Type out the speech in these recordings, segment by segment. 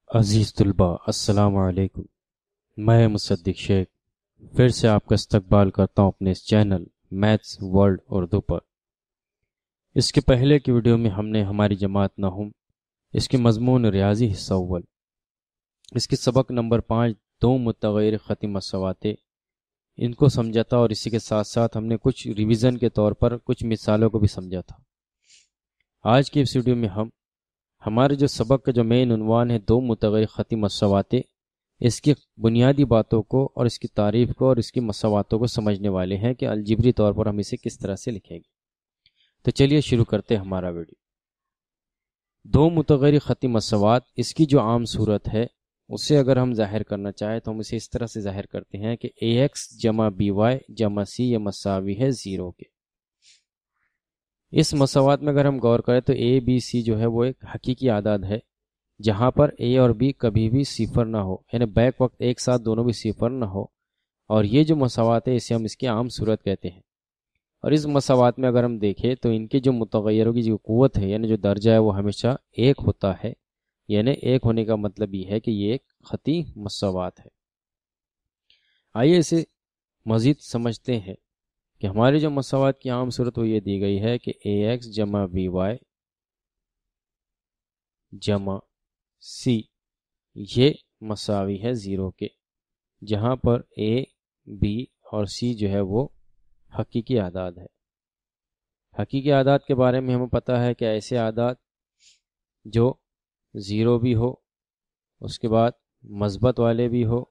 عزیز طلباء السلام علیکم، میں مصدق شیخ پھر سے آپ کا استقبال کرتا ہوں اپنے اس چینل میتھس ورلڈ اردو پر۔ اس کے پہلے کی ویڈیو میں ہم نے ہماری جماعت نحوم اس کے مضمون ریاضی حصہ اول اس کے سبق نمبر 5 دو متغیر خطی مساوات ان کو سمجھا تھا، اور اسی کے ساتھ ساتھ ہم نے کچھ ریویژن کے طور پر کچھ مثالوں کو بھی سمجھا تھا۔ آج کی اس ویڈیو میں ہم ہمارے جو سبق کا جو مین عنوان ہے دو متغیر خطی مساوات، اس کی بنیادی باتوں کو اور اس کی تعریف کو اور اس کی مساواتوں کو سمجھنے والے ہیں کہ الجبری طور پر ہم اسے کس طرح سے لکھیں گے۔ تو چلیے شروع کرتے ہیں ہمارا ویڈیو۔ دو متغیر خطی مساوات اس کی جو عام صورت ہے اسے اگر ہم ظاہر کرنا چاہیں تو ہم اسے اس طرح سے ظاہر کرتے ہیں کہ ax جمع by جمع c یہ مساوی ہے 0 کے۔ اس مساوات میں اگر ہم غور کریں تو a b c جو ہے وہ ایک حقیقی اعداد ہے جہاں پر a اور b کبھی بھی صفر نہ ہو، یعنی بیک وقت ایک ساتھ دونوں بھی صفر نہ ہو، اور یہ جو مساوات ہے اسے ہم اس کی عام صورت کہتے ہیں۔ اور اس مساوات میں اگر ہم دیکھیں تو ان کے جو متغیروں کی جو قوت ہے یعنی جو درجہ ہے وہ ہمیشہ ایک ہوتا ہے، یعنی ایک ہونے کا مطلب یہ ہے کہ یہ ایک خطی مساوات ہے۔ آئیے اسے مزید سمجھتے ہیں کہ ہماری جو مساوات کی عام صورت وہ یہ دی گئی ہے کہ ax جمع by جمع c یہ مساوی ہے 0 کے، جہاں پر a b اور c جو ہے وہ حقیقی اعداد ہے۔ حقیقی اعداد کے بارے میں ہمیں پتہ ہے کہ ایسے اعداد جو 0 بھی ہو، اس کے بعد مثبت والے بھی ہو،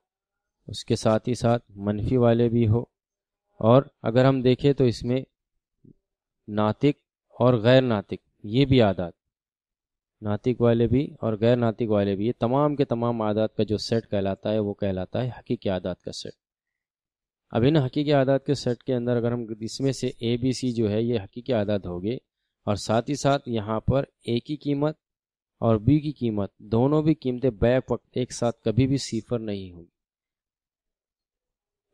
اس کے ساتھ ہی ساتھ منفی والے بھی ہو، اور اگر ہم دیکھیں تو اس میں ناطق اور غیر ناطق یہ بھی اعداد، ناطق والے بھی اور غیر ناطق والے بھی، یہ تمام کے تمام اعداد کا جو سیٹ کہلاتا ہے وہ کہلاتا ہے حقیقی اعداد کا سیٹ۔ اب ان حقیقی اعداد کے سیٹ کے اندر اگر ہم اس میں سے اے بی سی جو ہے یہ حقیقی اعداد ہوگے، اور ساتھ ہی ساتھ یہاں پر اے کی قیمت اور بی کی قیمت دونوں بھی قیمتیں بیک وقت ایک ساتھ کبھی بھی صفر نہیں ہوگی۔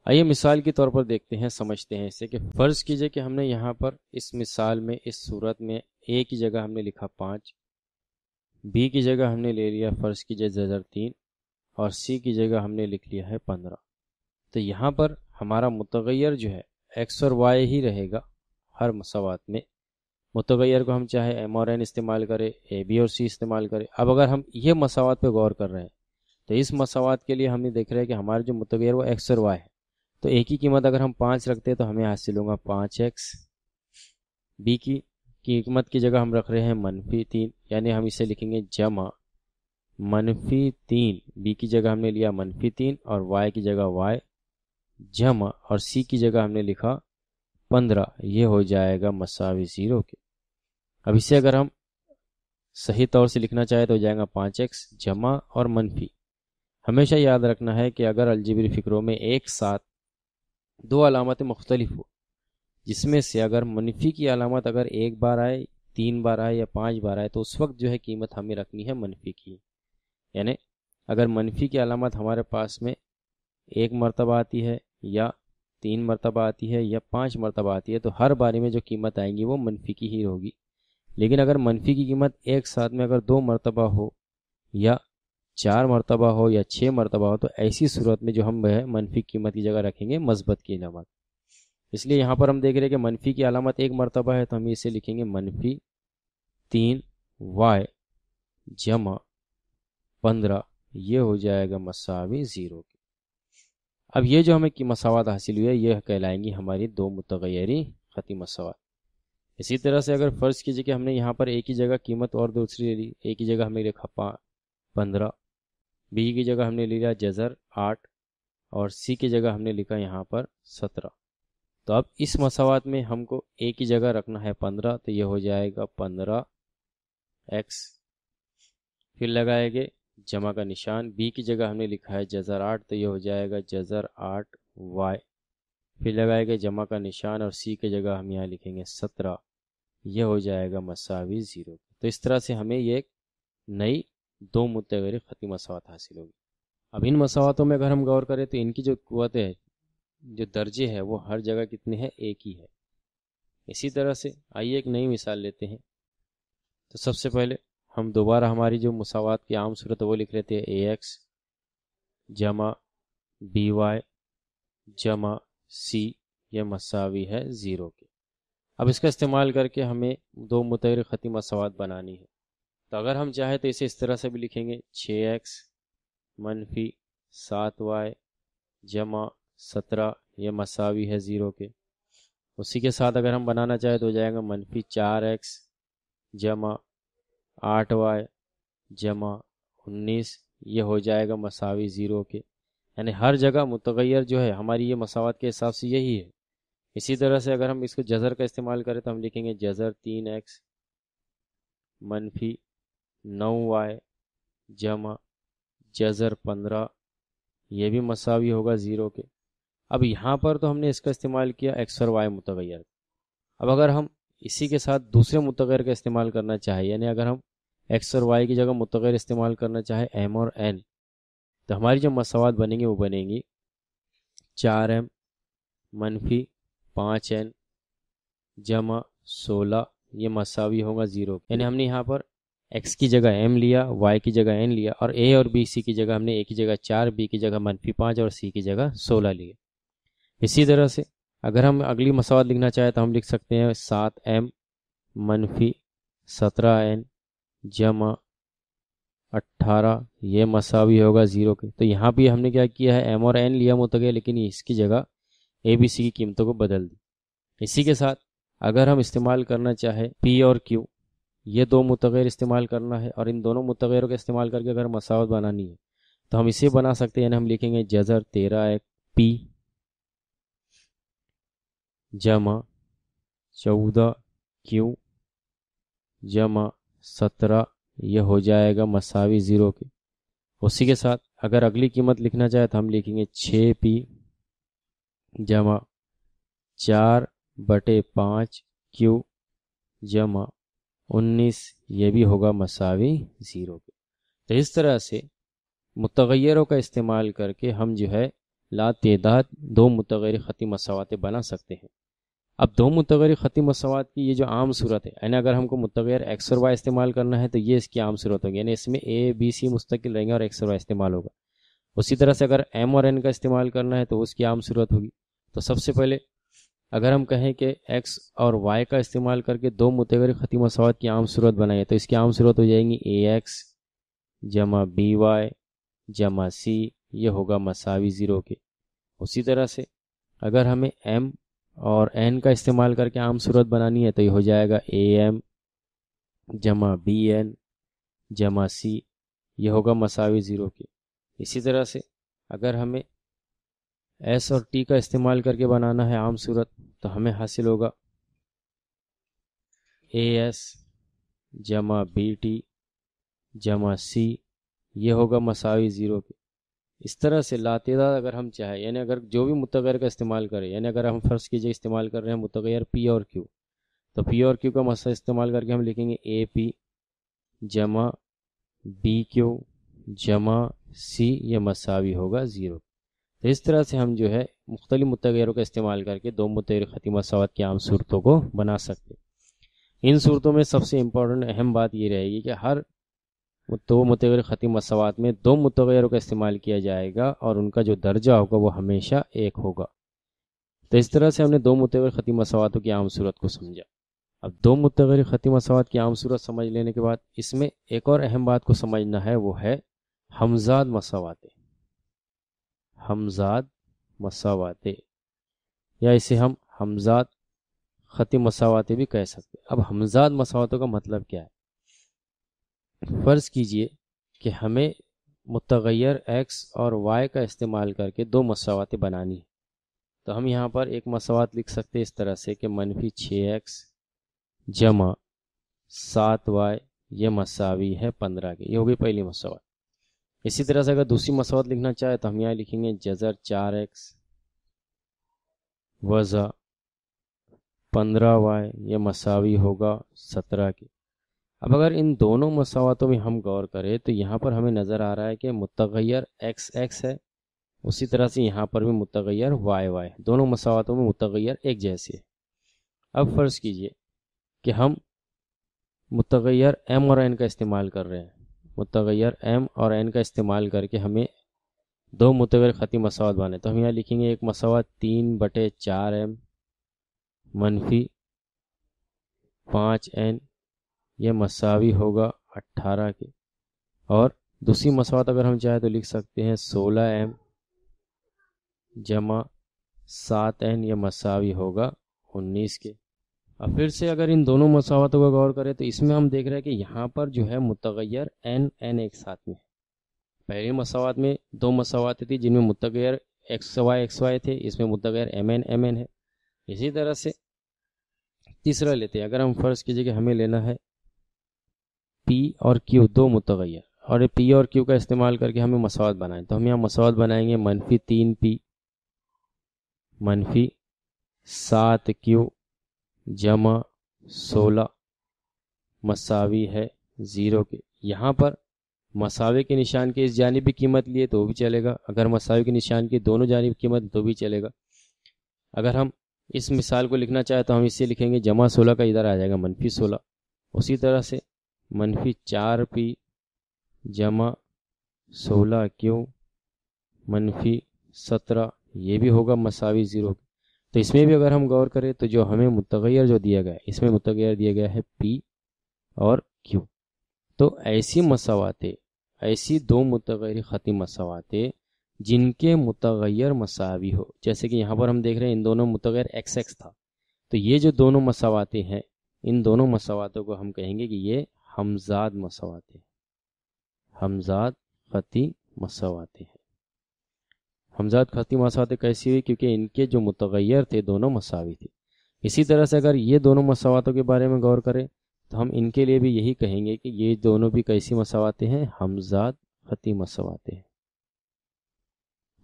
آئیے مثال کے طور پر دیکھتے ہیں، سمجھتے ہیں اسے کہ فرض کیجئے کہ ہم نے یہاں پر اس مثال میں اس صورت میں اے کی جگہ ہم نے لکھا 5، بی کی جگہ ہم نے لے لیا فرض کیجئے زر 3، اور سی کی جگہ ہم نے لکھ لیا ہے 15۔ تو یہاں پر ہمارا متغیر جو ہے ایکس اور وائی ہی رہے گا ہر مساوات میں۔ متغیر کو ہم چاہے ایم اور این استعمال کرے، اے بی اور سی استعمال کرے۔ اب اگر ہم یہ مساوات پہ غور کر رہے ہیں تو اس مساوات کے لیے ہم نے دیکھ رہے ہیں کہ ہمارے جو متغیر وہ ایکس اور وائی ہے، تو اے کی قیمت اگر ہم 5 رکھتے ہیں تو ہمیں حاصل ہوگا 5x، بی کی قیمت کی جگہ ہم رکھ رہے ہیں -3، یعنی ہم اسے لکھیں گے جمع -3، بی کی جگہ ہم نے لیا -3 اور وائی کی جگہ y جمع، اور سی کی جگہ ہم نے لکھا 15، یہ ہو جائے گا مساوی 0 کے۔ اب اسے اگر ہم صحیح طور سے لکھنا چاہے تو ہو جائے گا 5x جمع اور منفی۔ ہمیشہ یاد رکھنا ہے کہ اگر الجبری فکروں میں ایک ساتھ دو علامتیں مختلف ہو، جس میں سے اگر منفی کی علامت اگر ایک بار آئے، 3 بار آئے یا 5 بار آئے، تو اس وقت جو ہے قیمت ہمیں رکھنی ہے منفی کی، یعنی اگر منفی کی علامت ہمارے پاس میں 1 مرتبہ آتی ہے یا 3 مرتبہ آتی ہے یا 5 مرتبہ آتی ہے تو ہر باری میں جو قیمت آئیں گی وہ منفی کی ہی ہوگی۔ لیکن اگر منفی کی قیمت ایک ساتھ میں اگر 2 مرتبہ ہو یا 4 مرتبہ ہو یا 6 مرتبہ ہو تو ایسی صورت میں جو ہم ہے منفی قیمت کی جگہ رکھیں گے مثبت کی علامت۔ اس لیے یہاں پر ہم دیکھ رہے ہیں کہ منفی کی علامت 1 مرتبہ ہے تو ہم اسے لکھیں گے -3y جمع 15، یہ ہو جائے گا مساوی 0 کے۔ اب یہ جو ہمیں کی مساوات حاصل ہوئی ہے یہ کہلائیں گی ہماری دو متغیری خطی مساوات۔ اسی طرح سے اگر فرض کیجئے کہ ہم نے یہاں پر اے کی جگہ قیمت اور دوسری لے لی، اے کی جگہ ہم نے لکھا 15، بی کی جگہ ہم نے لیا جذر 8، اور سی کی جگہ ہم نے لکھا یہاں پر 17۔ تو اب اس مساوات میں ہم کو اے کی جگہ رکھنا ہے 15، تو یہ ہو جائے گا 15x، پھر لگائیں گے जमा का निशान, बी की जगह हमने लिखा है जज़र 8 तो ये हो जाएगा जज़र 8 वाई, फिर लगाएंगे जमा का निशान और सी की जगह हम यहाँ लिखेंगे 17, ये हो जाएगा मसावी 0। तो इस तरह से हमें ये एक नई दो मुतगैर ख़ती मसावत हासिल होगी। अब इन मसावतों में अगर हम गौर करें तो इनकी जो क़ुव्वत है, जो दर्जे है, वो हर जगह कितने हैं, एक ही है। इसी तरह से आइए एक नई मिसाल लेते हैं। तो सबसे पहले हम दोबारा हमारी जो मुसावात की आम सूरत है वो लिख लेते हैं, AX जमा BY जमा C, ये मसावी है 0 के। अब इसका इस्तेमाल करके हमें दो मुतगैर ख़ती मसावत बनानी है। तो अगर हम चाहें तो इसे इस तरह से भी लिखेंगे, 6x मनफी 7y जमा 17, ये मसावी है 0 के। उसी के साथ अगर हम बनाना चाहें तो हो जाएगा मनफी 4x जमा 8y जमा 19, ये हो जाएगा मसावी 0 के। यानी हर जगह मुतगैर जो है हमारी ये मसावत के हिसाब से यही है। इसी तरह से अगर हम इसको जज़र का इस्तेमाल करें तो हम लिखेंगे जज़र 3x मनफी 9y जमा जज़र 15, ये भी मसावी होगा 0 के। अब यहाँ पर तो हमने इसका इस्तेमाल किया x और y मुतगैर। अब अगर हम इसी के साथ दूसरे मुतगैर का इस्तेमाल करना चाहें, यानी अगर हम x और y की जगह मुतगैर इस्तेमाल करना चाहें m और n, तो हमारी जो मसावत बनेंगी वो बनेंगी 4m मनफी 5n जमा 16, ये मसावी होगा 0। यानी हमने यहाँ पर x की जगह m लिया, y की जगह n लिया, और a और b c की जगह हमने a की जगह 4, b की जगह मनफी 5 और c की जगह 16 लिए। इसी तरह से अगर हम अगली मसावत लिखना चाहें तो हम लिख सकते हैं 7m मनफी 17n जमा 18, ये मसावी होगा 0 के। तो यहाँ भी हमने क्या किया है, m और n लिया मुतगैर, लेकिन इसकी जगह a b c की कीमतों को बदल दी। इसी के साथ अगर हम इस्तेमाल करना चाहें p और q, ये दो मुतगैर इस्तेमाल करना है, और इन दोनों मुतगैरों का इस्तेमाल करके अगर मसावत बनानी है तो हम इसे बना सकते हैं। यानी हम लिखेंगे जज़र 13 p जमा 14 q जमा 17, यह हो जाएगा मसावी 0 के। उसी के साथ अगर अगली कीमत लिखना चाहे तो हम लिखेंगे 6p जमा 4/5 q जमा 19, ये भी होगा मसावी 0 के। तो इस तरह से मुतगैरों का इस्तेमाल करके हम जो है ला तादाद दो मुतगैर ख़ती मसावतें बना सकते हैं। अब दो मुतगैर ख़ती मसावत की ये जो आम सूरत है, यानी अगर हमको मुतगैर x और y इस्तेमाल करना है तो ये इसकी आम सूरत होगी, यानी इसमें a b c मुस्तकिल रहेंगे और x और y इस्तेमाल होगा। उसी तरह से अगर m और n का इस्तेमाल करना है तो उसकी आम सूरत होगी। तो सबसे पहले अगर हम कहें कि x और y का इस्तेमाल करके दो मुतगैर ख़ती मसावत की आम सूरत बनाइए, तो इसकी आम सूरत हो जाएंगी ax जमा by जमा c, ये होगा मसावी 0 के। उसी तरह से अगर हमें m और n का इस्तेमाल करके आम सूरत बनानी है तो ये हो जाएगा am जमा bn जमा c, ये होगा मसावी 0 के। इसी तरह से अगर हमें s और t का इस्तेमाल करके बनाना है आम सूरत तो हमें हासिल होगा as जमा bt जमा c, ये होगा मसावी 0 के। इस तरह से लातेदाद अगर हम चाहें, यानी अगर जो भी मुतगैर का इस्तेमाल करें, यानी अगर हम फ़र्ज़ कीजिए इस्तेमाल कर रहे हैं मुतगैर p और q, तो p और q का मसला इस्तेमाल करके हम लिखेंगे ap जमा bq जमा c, ये मसावी होगा 0। तो इस तरह से हम जो है मुख्तलिफ मुतगैरों का इस्तेमाल करके दो मुतगैर ख़ती मसावत की आम सूरतों को बना सकते। इन सूरतों में सबसे इम्पोर्टेंट अहम बात ये रहेगी कि हर दो मुतगैर ख़ती मसावत में दो मुतगैरों का इस्तेमाल किया जाएगा और उनका जो दर्जा होगा वो हमेशा एक होगा। तो इस तरह से हमने दो मुतगैर ख़ती मसावतों की आम सूरत को समझा। अब दो मुतगैर ख़ती मसावत की आम सूरत समझ लेने के बाद इसमें एक और अहम बात को समझना है, वो है हमजाद मसावतें। हमजाद मसावतें, या इसे हम हमजाद ख़ती मसावतें भी कह सकते हैं। अब हमजाद मसावतों का मतलब क्या है? फ़र्ज़ कीजिए कि हमें मुतगैर x और y का इस्तेमाल करके दो मसावतें बनानी है, तो हम यहाँ पर एक मसावत लिख सकते हैं इस तरह से कि मनफी 6x जमा 7y, ये मसावी है 15 के। ये हो गई पहली मसावत। इसी तरह से अगर दूसरी मसावत लिखना चाहे तो हम यहाँ लिखेंगे जज़र 4x वज़ा 15y, ये मसावी होगा 17 के। अब अगर इन दोनों मसावतों में हम गौर करें तो यहाँ पर हमें नज़र आ रहा है कि मुतग़य्यर x है, उसी तरह से यहाँ पर भी मुतग़य्यर y, दोनों मसावतों में मुतग़य्यर एक जैसे है। अब फ़र्ज़ कीजिए कि हम मुतग़य्यर m और n का इस्तेमाल कर रहे हैं। मुतग़य्यर m और n का इस्तेमाल करके हमें दो मुतग़य्यर ख़ती मसावत बने, तो हम यहाँ लिखेंगे एक मसावत 3/4m मनफी 5n, ये मसावी होगा 18 के। और दूसरी मसावत अगर हम चाहें तो लिख सकते हैं 16m जमा 7n, ये मसावी होगा 19 के। अब फिर से अगर इन दोनों मसावतों को गौर करें तो इसमें हम देख रहे हैं कि यहाँ पर जो है मुतग़य्यर n एक साथ में। पहली मसावत में दो मसावतें थी जिनमें मुतग़य्यर xy थे, इसमें मुतग़य्यर mn है। इसी तरह से तीसरा लेते हैं। अगर हम फ़र्ज़ कीजिए कि हमें लेना है p और q, दो मुतग़य्यर, और p और q का इस्तेमाल करके हमें मसावत बनाएं, तो हम यहाँ मसावत बनाएंगे -3p मनफी 7q जमा 16 मसावी है 0 के। यहाँ पर मसावे के निशान के इस जानिब भी कीमत लिए तो भी चलेगा, अगर मसावे के निशान की दोनों जानिब कीमत तो भी चलेगा। अगर हम इस मिसाल को लिखना चाहे तो हम इसे लिखेंगे जमा 16 का इधर आ जाएगा -16। उसी तरह से -4p जमा 16q मनफी 17, ये भी होगा मसावी 0। तो इसमें भी अगर हम गौर करें तो जो हमें मुतग़य्यर जो दिया गया है, इसमें मुतग़य्यर दिया गया है p और q। तो ऐसी मसावातें, ऐसी दो मुतग़य्यर ख़ती मसावातें जिनके मुतग़य्यर मसावी हो, जैसे कि यहाँ पर हम देख रहे हैं इन दोनों मुतग़य्यर x था, तो ये जो दोनों मसावातें हैं, इन दोनों मसावातों को हम कहेंगे कि ये हमज़ाद मसावातें, हमज़ाद ख़ती मसावातें हैं। हमज़ाद ख़ती मसावातें कैसी हुई? क्योंकि इनके जो मुतग़य्यर थे दोनों मसावी थे। इसी तरह से अगर ये दोनों मसावातों के बारे में गौर करें तो हम इनके लिए भी यही कहेंगे कि ये दोनों भी कैसी मसावातें हैं? हमज़ाद ख़ती मसावातें हैं।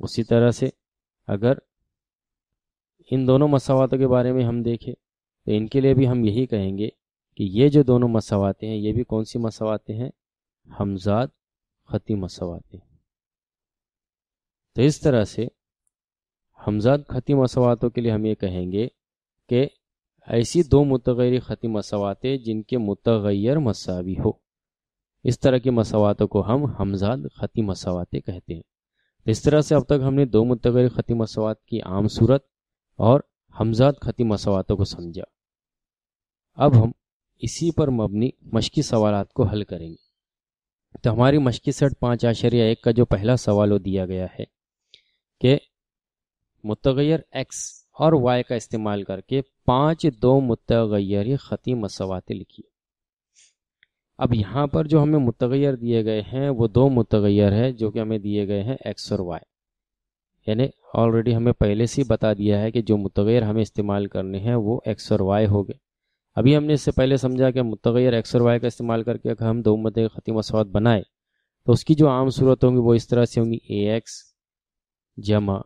उसी तरह से अगर इन दोनों मसावातों के बारे में हम देखें तो इनके लिए भी हम यही कहेंगे कि ये जो दोनों मसावातें हैं ये भी कौन सी मसावातें हैं? हमज़ाद ख़ती मसावातें। तो इस तरह से हमज़ाद ख़ती मसावातों के लिए हम ये कहेंगे कि ऐसी दो मुतग़य्यर ख़ती मसावातें जिनके मुतग़य्यर मसावी हो, इस तरह की मसावातों को हम हमज़ाद ख़ती मसावातें कहते हैं। इस तरह से अब तक हमने दो मुतग़य्यर ख़ती मसावात की आम सूरत और हमज़ाद ख़ती मसावातों को समझा। अब हम इसी पर मबनी मश्की सवालात को हल करेंगे। तो हमारी मश्की सेट 5.1 का जो पहला सवाल वो दिया गया है कि मुतग़य्यर x और y का इस्तेमाल करके 5 दो मुतग़य्यर ख़ती मसावातें लिखिए। अब यहाँ पर जो हमें मुतग़य्यर दिए गए हैं वो दो मुतग़य्यर है जो कि हमें दिए गए हैं x और y, यानी ऑलरेडी हमें पहले से ही बता दिया है कि जो मुतग़य्यर हमें इस्तेमाल करने हैं वो x और y हो गए। अभी हमने इससे पहले समझा कि मुतग़य्यर x और y का इस्तेमाल करके अगर हम दो मुतग़य्यर ख़ती मसावात बनाए तो उसकी जो आम सूरत होंगी वो इस तरह से होंगी ax जमा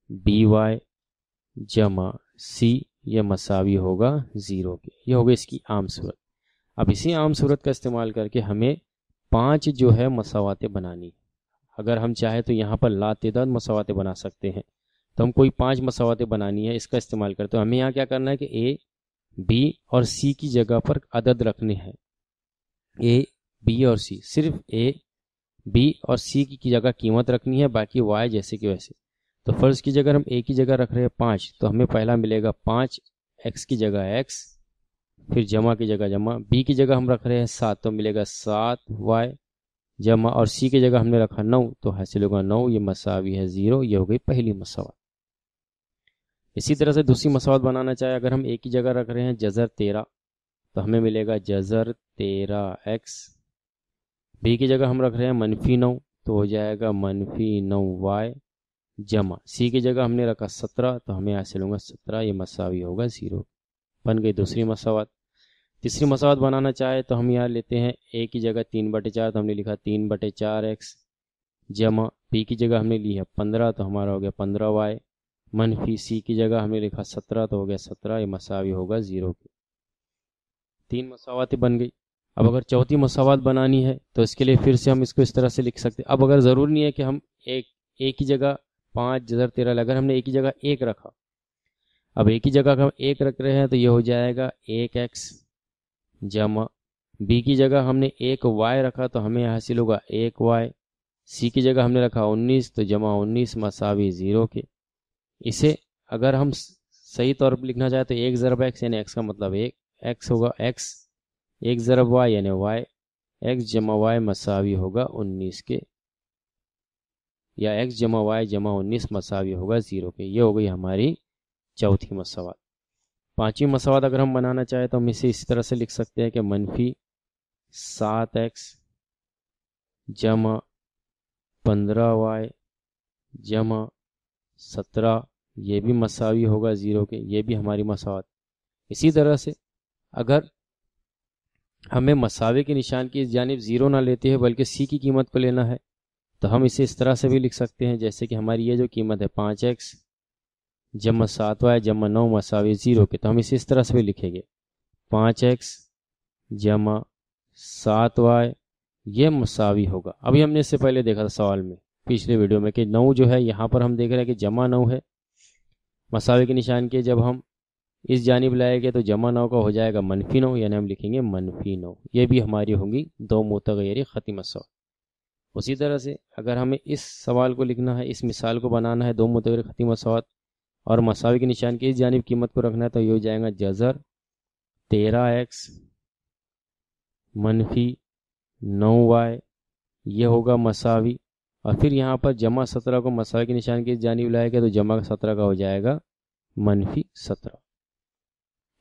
by जमा c, ये मसावी होगा 0 के। ये होगी इसकी आम सूरत। अब इसी आम सूरत का इस्तेमाल करके हमें 5 जो है मसावातें बनानी। अगर हम चाहे तो यहाँ पर लातेदाद मसावातें बना सकते हैं, तो हम कोई 5 मसावातें बनानी है इसका इस्तेमाल करते। तो हमें यहाँ क्या करना है कि a, b और c की जगह पर अदद रखने हैं। a, b और c, सिर्फ a, b और c की जगह कीमत रखनी है, बाकी y जैसे कि वैसे। तो फर्ज की जगह हम a की जगह रख रहे हैं 5, तो हमें पहला मिलेगा 5, x की जगह x, फिर जमा की जगह जमा, b की जगह हम रख रहे हैं 7, तो मिलेगा 7y जमा, और c की जगह हमने रखा 9, तो हासिल होगा 9, ये मसावी है 0। ये हो गई पहली मसावत। इसी तरह से दूसरी मसावत बनाना चाहे, अगर हम a की जगह रख रहे हैं जज़र 13, तो हमें मिलेगा जज़र 13x, b की जगह हम रख रहे हैं -9, तो हो जाएगा -9y जमा, c की जगह हमने रखा 17, तो हमें हासिल होगा 17, ये मसावी होगा 0। बन गई दूसरी मसावत। तीसरी मसावत बनाना चाहे तो हम यहाँ लेते हैं a की जगह 3/4, तो हमने लिखा 3/4x जमा पी की जगह हमने ली है 15 तो हमारा हो गया 15y मनफी सी की जगह हमने लिखा 17 तो हो गया 17, ये मसावी होगा 0 के। 3 मसावातें बन गई। अब अगर चौथी मसावत बनानी है तो इसके लिए फिर से हम इसको इस तरह से लिख सकते हैं। अब अगर ज़रूरी नहीं है कि हम एक ही जगह 5 जज़र 13, अगर हमने एक ही जगह 1 रखा, अब एक ही जगह हम 1 रख रहे हैं तो ये हो जाएगा 1x जमा बी की जगह हमने 1y रखा तो हमें हासिल होगा 1y, सी की जगह हमने रखा 19 तो जमा 19 मसावी 0 के। इसे अगर हम सही तौर पर लिखना चाहे तो 1 ज़रब x यानी x का मतलब 1 x होगा x, 1 ज़रब y यानी y, x जमा y मसावी होगा 19 के, या x जमा y जमा 19 मसावी होगा 0 के। ये हो गई हमारी चौथी मसावत। पांचवी मसावत अगर हम बनाना चाहें तो हम इसे इस तरह से लिख सकते हैं कि मनफी 7x जमा 15y जमा 17, ये भी मसावी होगा 0 के, ये भी हमारी मसावत। इसी तरह से अगर हमें मसावे के निशान की इस जानिब 0 ना लेते हैं बल्कि सी की कीमत को लेना है तो हम इसे इस तरह से भी लिख सकते हैं, जैसे कि हमारी ये जो कीमत है 5x जमा 7y जमा 9 मसावी 0 के, तो हम इसे इस तरह से भी लिखेंगे 5x जमा 7y ये मसावी होगा। अभी हमने इससे पहले देखा था सवाल में पिछले वीडियो में कि 9 जो है यहाँ पर हम देख रहे हैं कि जमा 9 है, मसावे के निशान के जब हम इस जानिब लाएंगे तो जमा 9 का हो जाएगा मनफी 9, यानी हम लिखेंगे मनफी 9। ये भी हमारी होंगी दो मुतगय्यर खती मसावत। उसी तरह से अगर हमें इस सवाल को लिखना है, इस मिसाल को बनाना है दो मुतगय्यर खती मसावत और मसावे के निशान की इस जानिब कीमत को रखना है तो ये हो जाएगा जज़र 13x मनफी 9y, ये होगा मसावी, और फिर यहाँ पर जमा 17 को मसावे के निशान की इस जानिब लाएगा तो जमा 17 का हो जाएगा मनफी 17।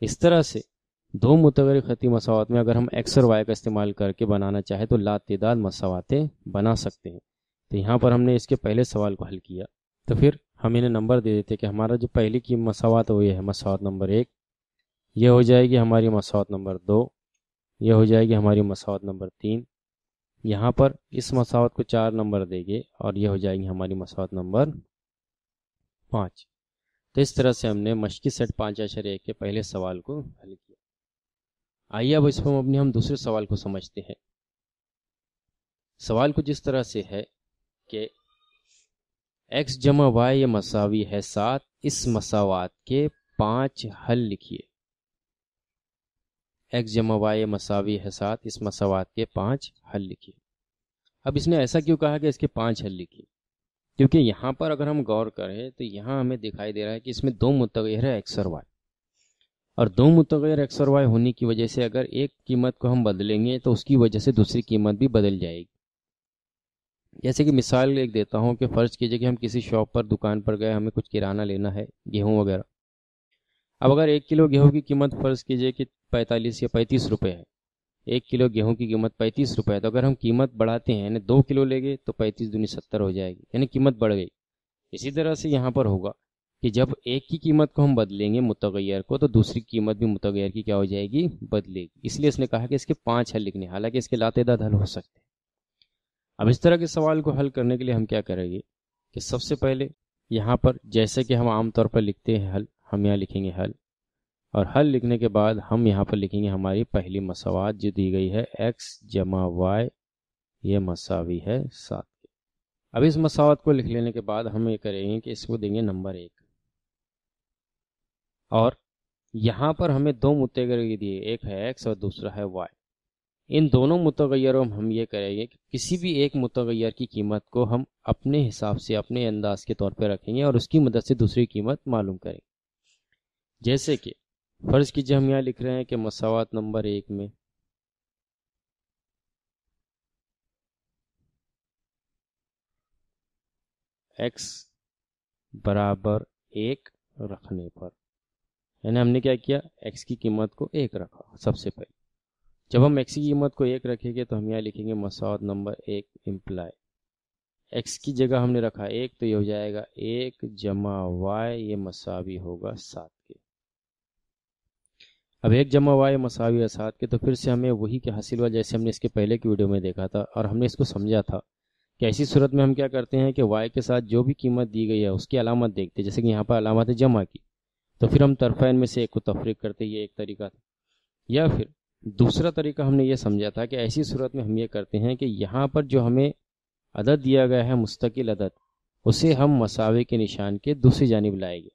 इस तरह से दो मुतगय्यर खती मसावत में अगर हम एक्स और वाई का इस्तेमाल करके बनाना चाहे तो लातेदाद मसावातें बना सकते हैं। तो यहाँ पर हमने इसके पहले सवाल को हल किया, तो फिर हम इन्हें नंबर दे देते कि हमारा जो पहली की मसावत है वो ये है मसावत नंबर 1, ये हो जाएगी हमारी मसावत नंबर 2, ये हो जाएगी हमारी मसावत नंबर 3, यहाँ पर इस मसावत को 4 नंबर देंगे और ये हो जाएगी हमारी मसावत नंबर 5। तो इस तरह से हमने मश्की सेट 5.1 के पहले सवाल को हल किया। आइए अब इस पर हम दूसरे सवाल को समझते हैं। सवाल कुछ इस तरह से है कि x जमा y ये मसावी है 7, इस मसावात के 5 हल लिखिए। x जमा y ये मसावी है 7, इस मसावात के 5 हल लिखिए। अब इसने ऐसा क्यों कहा कि इसके 5 हल लिखिए? क्योंकि यहाँ पर अगर हम गौर करें तो यहाँ हमें दिखाई दे रहा है कि इसमें दो मुतगय्यर है x और y, और दो मुतगय्यर x और y होने की वजह से अगर एक कीमत को हम बदलेंगे तो उसकी वजह से दूसरी कीमत भी बदल जाएगी। जैसे कि मिसाल एक देता हूँ कि फ़र्ज़ कीजिए कि हम किसी शॉप पर दुकान पर गए, हमें कुछ किराना लेना है, गेहूँ वगैरह। अब अगर 1 किलो गेहूँ की कीमत फ़र्ज़ कीजिए कि 45 या 35 रुपये है, 1 किलो गेहूं की कीमत 35 रुपये है, तो अगर हम कीमत बढ़ाते हैं यानी 2 किलो लेंगे तो 35 दूनी 70 हो जाएगी, यानी कीमत बढ़ गई। इसी तरह से यहाँ पर होगा कि जब एक की कीमत को हम बदलेंगे मुतगय्यर को तो दूसरी कीमत भी मुतगय्यर की क्या हो जाएगी, बदलेगी। इसलिए इसने कहा कि इसके 5 हल लिखने, हालांकि इसके लातेदाद हल हो सकते हैं। अब इस तरह के सवाल को हल करने के लिए हम क्या करेंगे कि सबसे पहले यहाँ पर जैसे कि हम आमतौर पर लिखते हैं हल, हम यहाँ लिखेंगे हल, और हल लिखने के बाद हम यहाँ पर लिखेंगे हमारी पहली मसावात जो दी गई है x जमा y ये मसावी है 7। अब इस मसावत को लिख लेने के बाद हम ये करेंगे कि इसको देंगे नंबर 1, और यहाँ पर हमें दो मुतगय्यर दिए, एक है x और दूसरा है y। इन दोनों मुतगय्यरों में हम ये करेंगे कि किसी भी एक मुतगय्यर की कीमत को हम अपने हिसाब से अपने अंदाज के तौर पर रखेंगे और उसकी मदद से दूसरी कीमत मालूम करेंगे। जैसे कि फर्ज कीजिए हम यहाँ लिख रहे हैं कि मसावत नंबर 1 में x बराबर 1 रखने पर, यानी हमने क्या किया, x की कीमत को 1 रखा। सबसे पहले जब हम x की कीमत को 1 रखेंगे तो हम यहाँ लिखेंगे मसावत नंबर 1 इम्प्लाई x की जगह हमने रखा 1 तो ये हो जाएगा 1 जमा y ये मसावी होगा 7 के। अब 1 जमा y मसावी है 7 के, तो फिर से हमें वही क्या हासिल हुआ जैसे हमने इसके पहले की वीडियो में देखा था और हमने इसको समझा था کہ ایسی صورت میں ہم کیا کرتے ہیں کہ y کے ساتھ جو بھی قیمت دی گئی ہے اس کی علامت دیکھتے ہیں، جیسے کہ یہاں پر علامت ہے جمع کی، تو پھر ہم طرفین میں سے ایک کو تفریق کرتے، یہ ایک طریقہ تھا۔ یا پھر دوسرا طریقہ ہم نے یہ سمجھا تھا کہ ایسی صورت میں ہم یہ کرتے ہیں کہ یہاں پر جو ہمیں عدد دیا گیا ہے مستقل عدد، اسے ہم مساوی کے نشان کے دوسری جانب لائیں گے،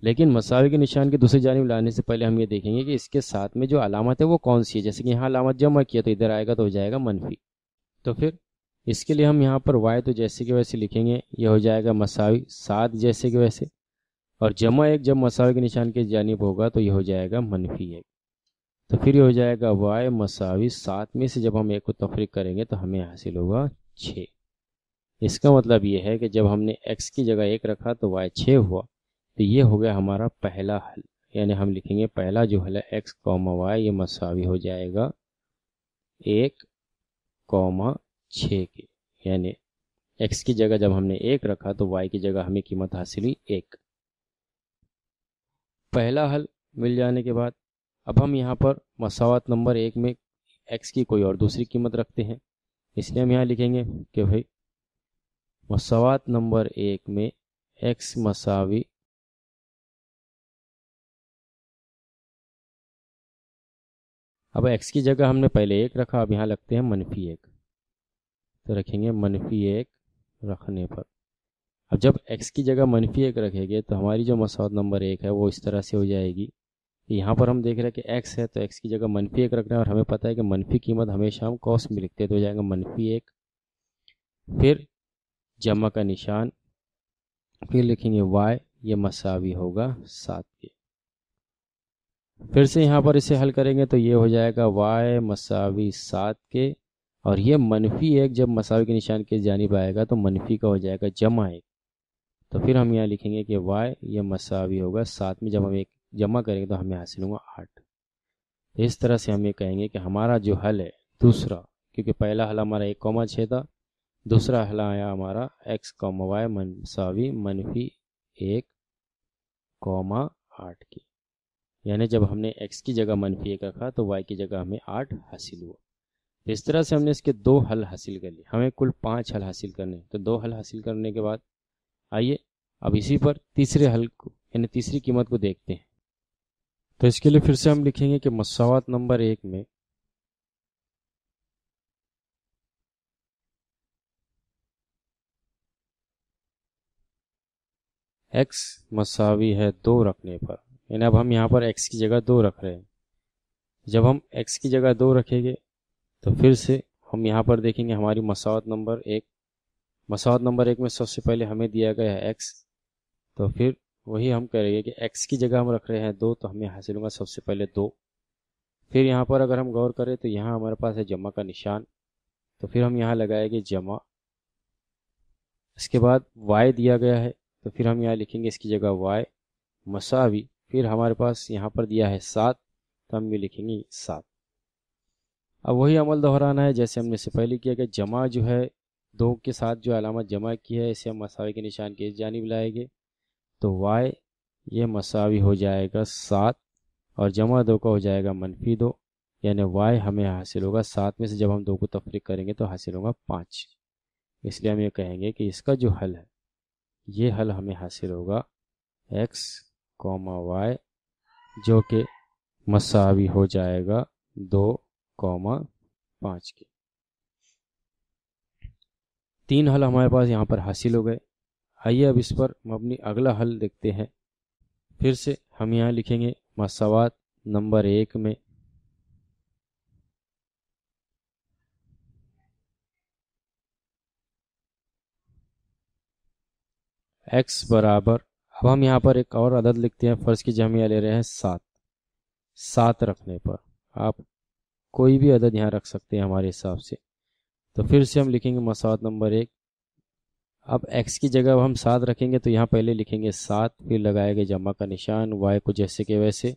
لیکن مساوی کے نشان کے دوسری جانب لانے سے پہلے ہم یہ دیکھیں گے کہ اس کے ساتھ میں جو علامت ہے وہ کون سی ہے۔ جیسے کہ یہاں علامت جمع کیا تو ادھر آئے گا تو ہو جائے گا منفی، تو پھر اس کے لیے ہم یہاں پر y تو جیسے کہ ویسے لکھیں گے، یہ ہو جائے گا مساوی 7 جیسے کہ ویسے، اور جمع 1 جب مساوی کے نشان کی جانب ہوگا تو یہ ہو جائے گا منفی 1، تو پھر یہ ہو جائے گا y مساوی 7 میں سے جب ہم ایک کو تفریق کریں گے تو ہمیں حاصل ہوگا 6۔ اس کا مطلب یہ ہے کہ جب ہم نے x کی جگہ 1 رکھا تو y 6 ہوا، تو یہ ہو گیا ہمارا پہلا حل، یعنی ہم لکھیں گے پہلا جو حل ہے x y یہ مساوی ہو جائے گا 1,6 کے، یعنی x کی جگہ جب ہم نے 1 رکھا تو y کی جگہ ہمیں قیمت حاصل ہوئی 1۔ پہلا حل مل جانے کے بعد اب ہم یہاں پر مساوات نمبر 1 میں x کی کوئی اور دوسری قیمت رکھتے ہیں، اس لیے ہم یہاں لکھیں گے کہ بھائی مساوات نمبر 1 میں x مساوی اب x کی جگہ ہم نے پہلے 1 رکھا، اب یہاں لگتے ہیں منفی 1، تو رکھیں گے منفی 1 رکھنے پر اب جب x کی جگہ منفی 1 رکھیں گے تو ہماری جو مساوات نمبر 1 ہے وہ اس طرح سے ہو جائے گی۔ یہاں پر ہم دیکھ رہے ہیں کہ x ہے تو x کی جگہ منفی 1 رکھنا ہے، اور ہمیں پتہ ہے کہ منفی قیمت ہمیشہ ہم کوس میں لکھتے ہیں، تو ہو جائے گا منفی 1، پھر جمع کا نشان، پھر لکھیں گے y یہ مساوی ہوگا 7 کے، پھر سے یہاں پر اسے حل کریں گے تو یہ ہو جائے گا y مساوی 7 کے، اور یہ منفی 1 جب مساوی کے نشان کی جانب آئے گا تو منفی کا ہو جائے گا جمع 1، تو پھر ہم یہاں لکھیں گے کہ y یہ مساوی ہوگا 7 میں، جب ہم ایک جمع کریں گے تو ہمیں حاصل ہوگا 8۔ اس طرح سے ہم یہ کہیں گے کہ ہمارا جو حل ہے دوسرا، کیونکہ پہلا حل ہمارا 1,6 تھا، دوسرا حل آیا ہمارا x y مساوی منفی 1,8 کی، یعنی جب ہم نے x کی جگہ منفی 1 رکھا تو y کی جگہ ہمیں 8 حاصل ہوا۔ اس طرح سے ہم نے اس کے 2 حل حاصل کر لیے، ہمیں کل 5 حل حاصل کرنے، تو 2 حل حاصل کرنے کے بعد آئیے اب اسی پر تیسرے حل کو یعنی تیسری قیمت کو دیکھتے ہیں۔ تو اس کے لیے پھر سے ہم لکھیں گے کہ مساوات نمبر 1 میں x مساوی ہے 2 رکھنے پر، یعنی اب ہم یہاں پر x کی جگہ 2 رکھ رہے ہیں، جب ہم x کی جگہ 2 رکھیں گے تو پھر سے ہم یہاں پر دیکھیں گے ہماری مساوات نمبر 1 میں سب سے پہلے ہمیں دیا گیا ہے x، تو پھر وہی ہم کریں گے کہ x کی جگہ ہم رکھ رہے ہیں 2، تو ہمیں حاصل ہوگا سب سے پہلے 2۔ پھر یہاں پر اگر ہم غور کریں تو یہاں ہمارے پاس ہے جمع کا نشان، تو پھر ہم یہاں لگائیں گے جمع، اس کے بعد y دیا گیا ہے تو پھر ہم یہاں لکھیں گے اس کی جگہ y مساوی، پھر ہمارے پاس یہاں پر دیا ہے 7 تو ہم بھی لکھیں گے 7۔ اب وہی عمل دہرانا ہے جیسے ہم نے اس سے پہلے کیا کہ جمع جو ہے 2 کے ساتھ جو علامت جمع کی ہے اسے ہم مساوی کے نشان کی اس جانب لائیں گے، تو y یہ مساوی ہو جائے گا 7 اور جمع 2 کا ہو جائے گا منفی 2، یعنی y ہمیں حاصل ہوگا 7 میں سے جب ہم 2 کو تفریق کریں گے تو حاصل ہوگا 5۔ اس لیے ہم یہ کہیں گے کہ اس کا جو حل ہے یہ حل ہمیں حاصل ہوگا x y جو کہ مساوی ہو جائے گا 2,5 کے۔ 3 حل ہمارے پاس یہاں پر حاصل ہو گئے۔ آئیے اب اس پر مبنی اگلا حل دیکھتے ہیں۔ پھر سے ہم یہاں لکھیں گے مساوات نمبر 1 میں x برابر، اب ہم یہاں پر ایک اور عدد لکھتے ہیں، فرض کیجیے ہم یہاں لے رہے ہیں 7 رکھنے پر، آپ کوئی بھی عدد یہاں رکھ سکتے ہیں ہمارے حساب سے، تو پھر سے ہم لکھیں گے مساوات نمبر 1۔ اب x کی جگہ ہم 7 رکھیں گے تو یہاں پہلے لکھیں گے 7، پھر لگائے گا جمع کا نشان، y کو جیسے کہ ویسے،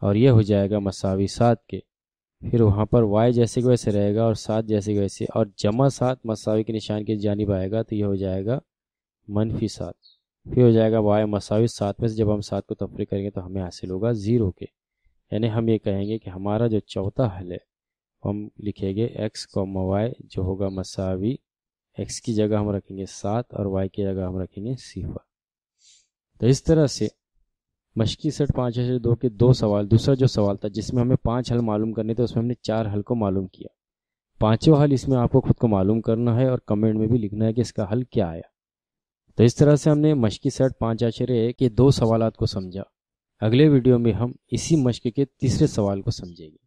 اور یہ ہو جائے گا مساوی 7 کے، پھر وہاں پر y جیسے کہ ویسے رہے گا اور 7 جیسے کہ ویسے، اور جمع 7 مساوی کے نشان کی جانب آئے گا تو یہ ہو جائے گا منفی 7، پھر ہو جائے گا y مساوی 7 میں سے جب ہم 7 کو تفریق کریں گے تو ہمیں حاصل ہوگا 0 کے، یعنی ہم یہ کہیں گے کہ ہمارا جو چوتھا حل ہے ہم لکھیں گے x y جو ہوگا مساوی x کی جگہ ہم رکھیں گے 7 اور y کی جگہ ہم رکھیں گے 0۔ تو اس طرح سے مشقی سیٹ 5/2 کے 2 سوال، دوسرا جو سوال تھا جس میں ہمیں 5 حل معلوم کرنے تھے، اس میں ہم نے 4 حل کو معلوم کیا۔ 5واں حل اس میں آپ کو خود کو معلوم کرنا ہے اور کمنٹ میں بھی لکھنا ہے کہ اس کا حل کیا آیا۔ تو اس طرح سے ہم نے مشقی سیٹ 5/1 کے 2 سوالات کو سمجھا۔ اگلے ویڈیو میں ہم اسی مشق کے تیسرے سوال کو سمجھیں گے۔